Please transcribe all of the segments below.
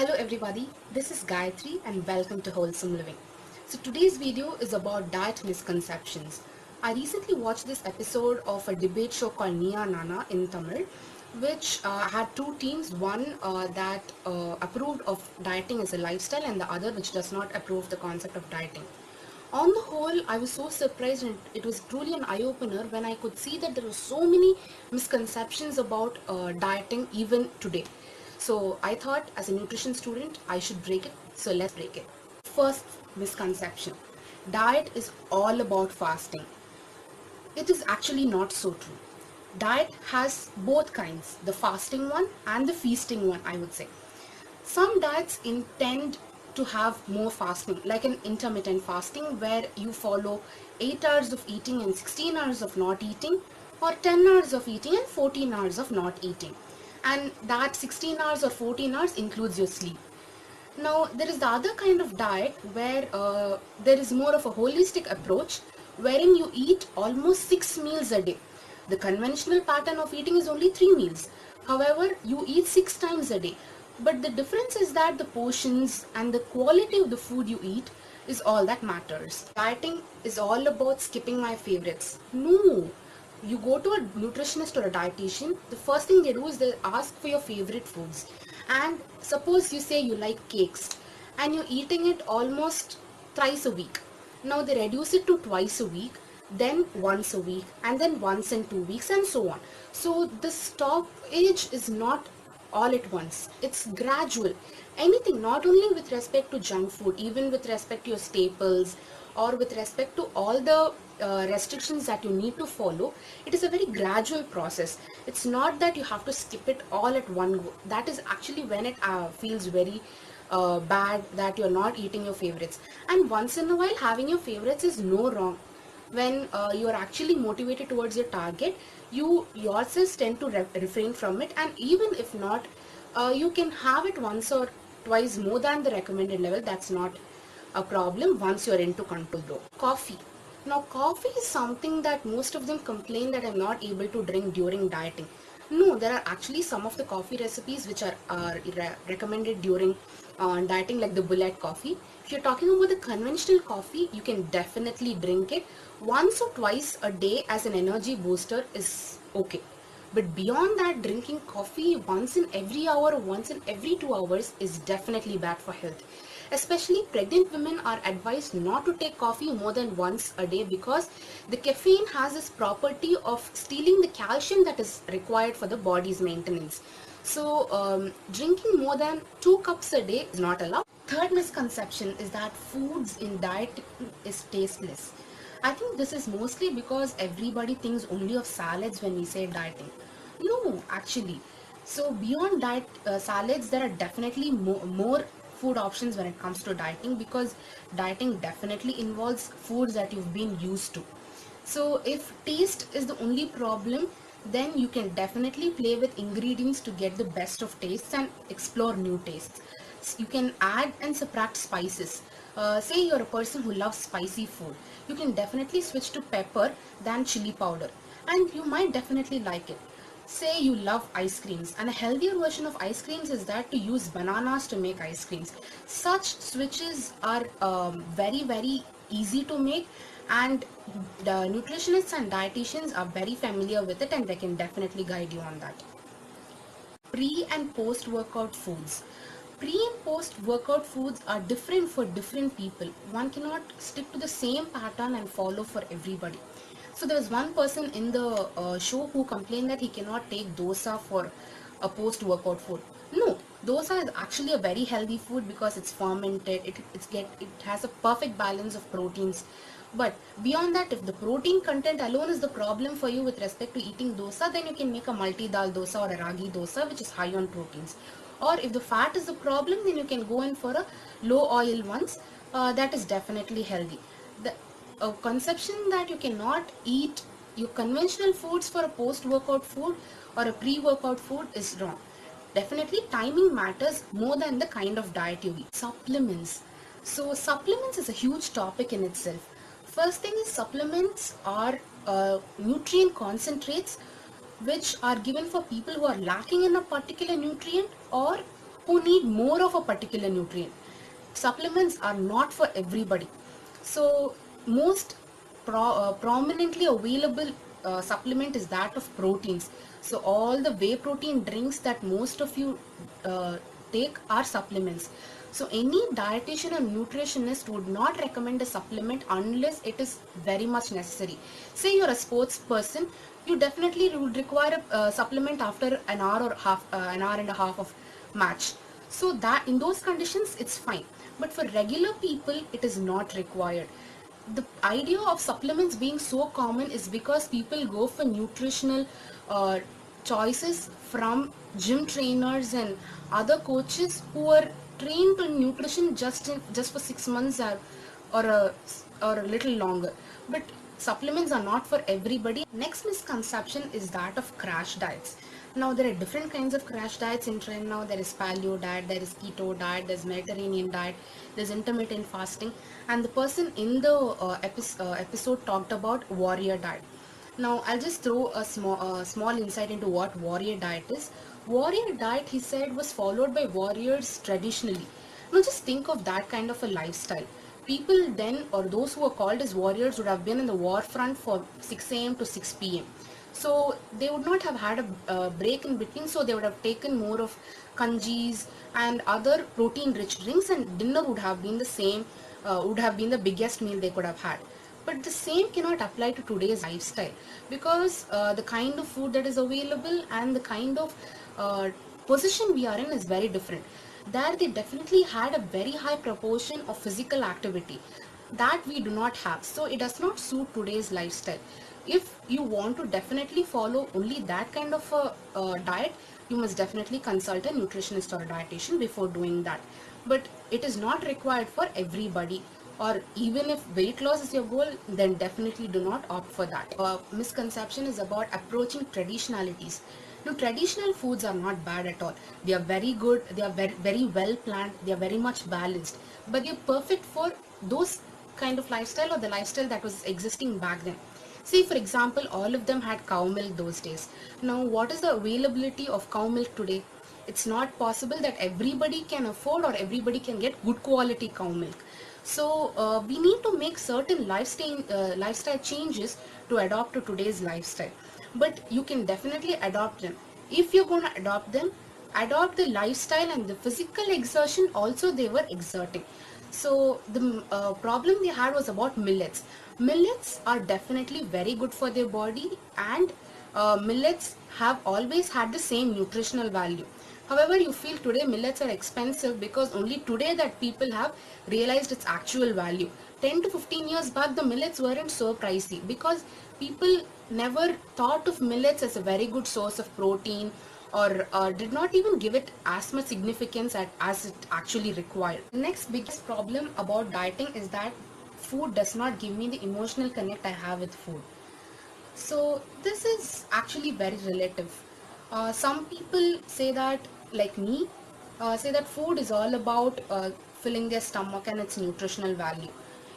Hello everybody, this is Gayatri and welcome to Wholesome Living. So today's video is about diet misconceptions. I recently watched this episode of a debate show called Nia Nana in Tamil, which had two teams, one that approved of dieting as a lifestyle and the other which does not approve the concept of dieting. On the whole, I was so surprised and it was truly an eye-opener when I could see that there were so many misconceptions about dieting even today. So I thought as a nutrition student, I should break it. So let's break it. First misconception. Diet is all about fasting. It is actually not so true. Diet has both kinds, the fasting one and the feasting one, I would say. Some diets intend to have more fasting, like an intermittent fasting where you follow 8 hours of eating and 16 hours of not eating, or 10 hours of eating and 14 hours of not eating. And that 16 hours or 14 hours includes your sleep. Now, there is the other kind of diet where there is more of a holistic approach wherein you eat almost 6 meals a day. The conventional pattern of eating is only 3 meals. However, you eat 6 times a day. But the difference is that the portions and the quality of the food you eat is all that matters. Dieting is all about skipping my favorites. No, you go to a nutritionist or a dietitian, the first thing they do is they ask for your favorite foods. And suppose you say you like cakes and you're eating it almost thrice a week. Now they reduce it to twice a week, then once a week, and then once in 2 weeks, and so on. So the stoppage is not all at once. It's gradual. Anything, not only with respect to junk food, even with respect to your staples or with respect to all the restrictions that you need to follow, it is a very gradual process. It's not that you have to skip it all at one go. That is actually when it feels very bad that you're not eating your favorites. And once in a while, having your favorites is no wrong. When you are actually motivated towards your target, you yourself tend to refrain from it, and even if not, you can have it once or twice more than the recommended level. That's not a problem once you're into control though. Coffee. Now coffee is something that most of them complain that I'm not able to drink during dieting. No, there are actually some of the coffee recipes which are recommended during dieting, like the bullet coffee. If you're talking about the conventional coffee, you can definitely drink it once or twice a day as an energy booster is okay. But beyond that, drinking coffee once in every hour or once in every 2 hours is definitely bad for health. Especially pregnant women are advised not to take coffee more than once a day because the caffeine has this property of stealing the calcium that is required for the body's maintenance. So drinking more than 2 cups a day is not allowed. Third misconception is that foods in diet is tasteless. I think this is mostly because everybody thinks only of salads when we say dieting. No, actually. So beyond diet salads, there are definitely more food options when it comes to dieting, because dieting definitely involves foods that you've been used to. So if taste is the only problem, then you can definitely play with ingredients to get the best of tastes and explore new tastes. You can add and subtract spices. Say you're a person who loves spicy food, you can definitely switch to pepper than chili powder, and you might definitely like it. Say you love ice creams, and a healthier version of ice creams is that to use bananas to make ice creams. Such switches are very easy to make, and the nutritionists and dietitians are very familiar with it, and they can definitely guide you on that. Pre and post workout foods. Pre and post workout foods are different for different people. One cannot stick to the same pattern and follow for everybody. So there was one person in the show who complained that he cannot take dosa for a post workout food. No, dosa is actually a very healthy food because it's fermented. It has a perfect balance of proteins. But beyond that, if the protein content alone is the problem for you with respect to eating dosa, then you can make a multi-dal dosa or a ragi dosa, which is high on proteins. Or if the fat is the problem, then you can go in for a low oil ones. That is definitely healthy. The conception that you cannot eat your conventional foods for a post-workout food or a pre-workout food is wrong. Definitely timing matters more than the kind of diet you eat. Supplements. So supplements is a huge topic in itself. First thing is, supplements are nutrient concentrates which are given for people who are lacking in a particular nutrient, or who need more of a particular nutrient. Supplements are not for everybody. So most prominently available supplement is that of proteins. So all the whey protein drinks that most of you take are supplements. So any dietitian or nutritionist would not recommend a supplement unless it is very much necessary. Say you're a sports person, you definitely would require a supplement after an hour and a half of match. So that in those conditions it's fine, but for regular people it is not required. The idea of supplements being so common is because people go for nutritional uh, choices from gym trainers and other coaches who are trained in nutrition just for 6 months or a or a little longer. But supplements are not for everybody. Next misconception is that of crash diets. Now there are different kinds of crash diets in trend now. There is paleo diet, there is keto diet, there's Mediterranean diet, there's intermittent fasting, and the person in the episode talked about warrior diet. Now I'll just throw a small insight into what warrior diet is. Warrior diet, he said, was followed by warriors traditionally. Now just think of that kind of a lifestyle. People then, or those who were called as warriors, would have been in the war front for 6 a.m. to 6 p.m. So they would not have had a break in between, so they would have taken more of kanjis and other protein rich drinks, and dinner would have been the same, would have been the biggest meal they could have had. But the same cannot apply to today's lifestyle, because the kind of food that is available and the kind of position we are in is very different. There they definitely had a very high proportion of physical activity that we do not have, so it does not suit today's lifestyle. If you want to definitely follow only that kind of a diet, you must definitely consult a nutritionist or a dietitian before doing that. But it is not required for everybody, or even if weight loss is your goal, then definitely do not opt for that. Misconception is about approaching traditionalities. Now, traditional foods are not bad at all. They are very good, they are very, very well planned, they are very much balanced, but they are perfect for those kind of lifestyle or the lifestyle that was existing back then. See, for example, all of them had cow milk those days. Now, what is the availability of cow milk today? It's not possible that everybody can afford or everybody can get good quality cow milk. So, we need to make certain lifestyle changes to adopt to today's lifestyle. But you can definitely adopt them. If you're going to adopt them, adopt the lifestyle and the physical exertion also they were exerting. So the problem they had was about millets. Millets are definitely very good for their body, and millets have always had the same nutritional value. However, you feel today millets are expensive because only today that people have realized its actual value. 10 to 15 years back, the millets weren't so pricey because people never thought of millets as a very good source of protein, or did not even give it as much significance as it actually required. The next biggest problem about dieting is that food does not give me the emotional connect I have with food. So this is actually very relative. Some people say that, like me, say that food is all about filling their stomach and its nutritional value.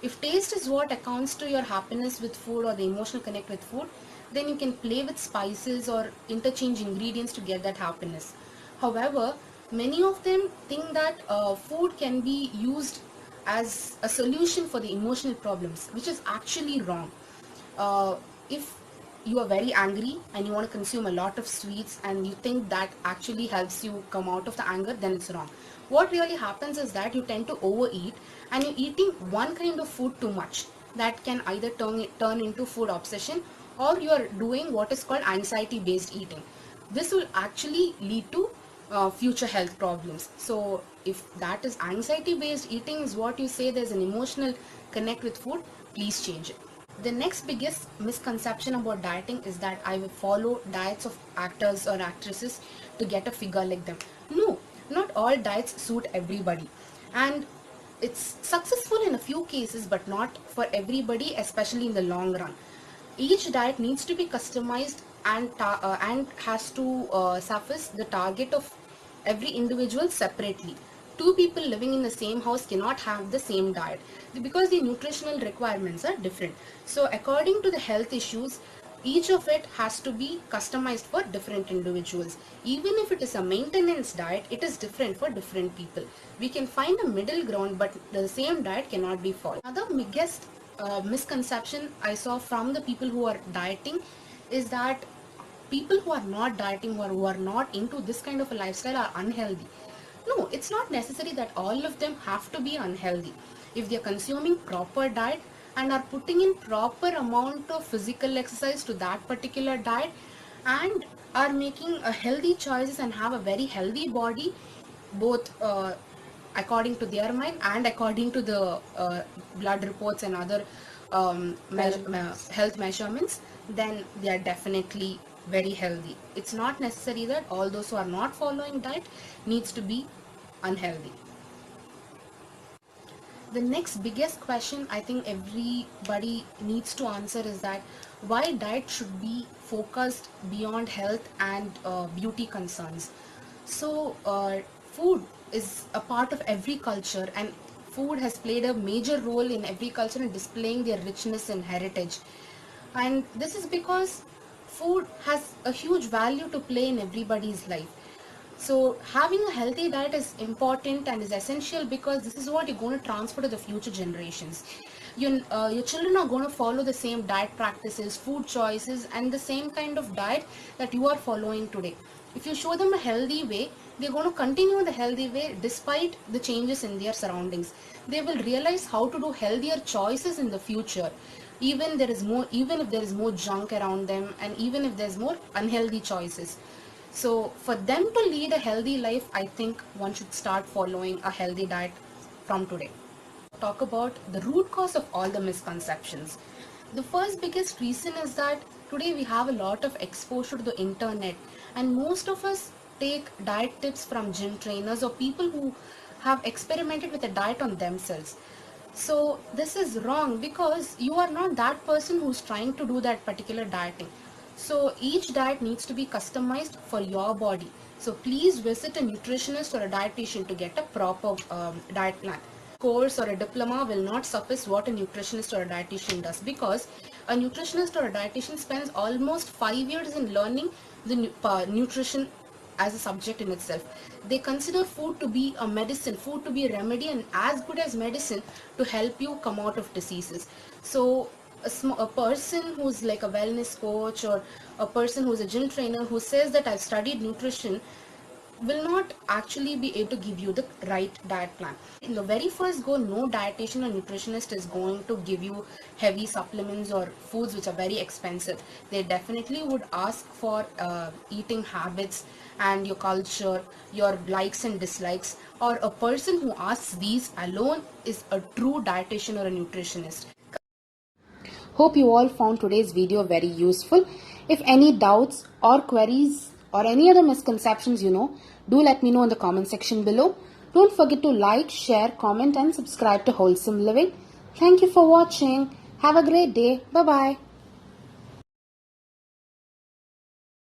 If taste is what accounts to your happiness with food or the emotional connect with food, then you can play with spices or interchange ingredients to get that happiness. However, many of them think that food can be used as a solution for the emotional problems, which is actually wrong. If you are very angry and you want to consume a lot of sweets and you think that actually helps you come out of the anger, then it's wrong. What really happens is that you tend to overeat and you're eating one kind of food too much. That can either turn into food obsession, or you are doing what is called anxiety based eating. This will actually lead to future health problems. So if that is anxiety based eating is what you say there's an emotional connect with food, please change it. The next biggest misconception about dieting is that I will follow diets of actors or actresses to get a figure like them. No, not all diets suit everybody. And it's successful in a few cases, but not for everybody, especially in the long run. Each diet needs to be customized and has to surface the target of every individual separately. Two people living in the same house cannot have the same diet because the nutritional requirements are different. So according to the health issues, each of it has to be customized for different individuals. Even if it is a maintenance diet, it is different for different people. We can find a middle ground, but the same diet cannot be followed. Another biggest misconception I saw from the people who are dieting is that people who are not dieting or who are not into this kind of a lifestyle are unhealthy. No, it's not necessary that all of them have to be unhealthy. If they are consuming proper diet and are putting in proper amount of physical exercise to that particular diet and are making a healthy choices and have a very healthy body, both according to their mind and according to the blood reports and other health measurements, then they are definitely very healthy. It's not necessary that all those who are not following diet needs to be unhealthy. The next biggest question I think everybody needs to answer is that why diet should be focused beyond health and beauty concerns. So food is a part of every culture, and food has played a major role in every culture in displaying their richness and heritage. And this is because food has a huge value to play in everybody's life. So having a healthy diet is important and is essential because this is what you're going to transfer to the future generations. Your children are going to follow the same diet practices, food choices, and the same kind of diet that you are following today. If you show them a healthy way, they're going to continue the healthy way despite the changes in their surroundings. They will realize how to do healthier choices in the future. Even if there is more junk around them, and even if there's more unhealthy choices. So for them to lead a healthy life, I think one should start following a healthy diet from today. Talk about the root cause of all the misconceptions. The first biggest reason is that today we have a lot of exposure to the internet, and most of us take diet tips from gym trainers or people who have experimented with a diet on themselves. So this is wrong because you are not that person who's trying to do that particular dieting. So each diet needs to be customized for your body. So please visit a nutritionist or a dietitian to get a proper diet plan. Course or a diploma will not suffice what a nutritionist or a dietitian does, because a nutritionist or a dietitian spends almost 5 years in learning the nutrition as a subject in itself. They consider food to be a medicine, food to be a remedy, and as good as medicine to help you come out of diseases. So a person who's like a wellness coach or a person who's a gym trainer who says that I've studied nutrition will not actually be able to give you the right diet plan. In the very first go, no dietitian or nutritionist is going to give you heavy supplements or foods which are very expensive. They definitely would ask for eating habits and your culture, your likes and dislikes, or a person who asks these alone is a true dietitian or a nutritionist. Hope you all found today's video very useful. If any doubts or queries or any other misconceptions do let me know in the comment section below. Don't forget to like, share, comment and subscribe to Wholesome Living. Thank you for watching. Have a great day. Bye-bye.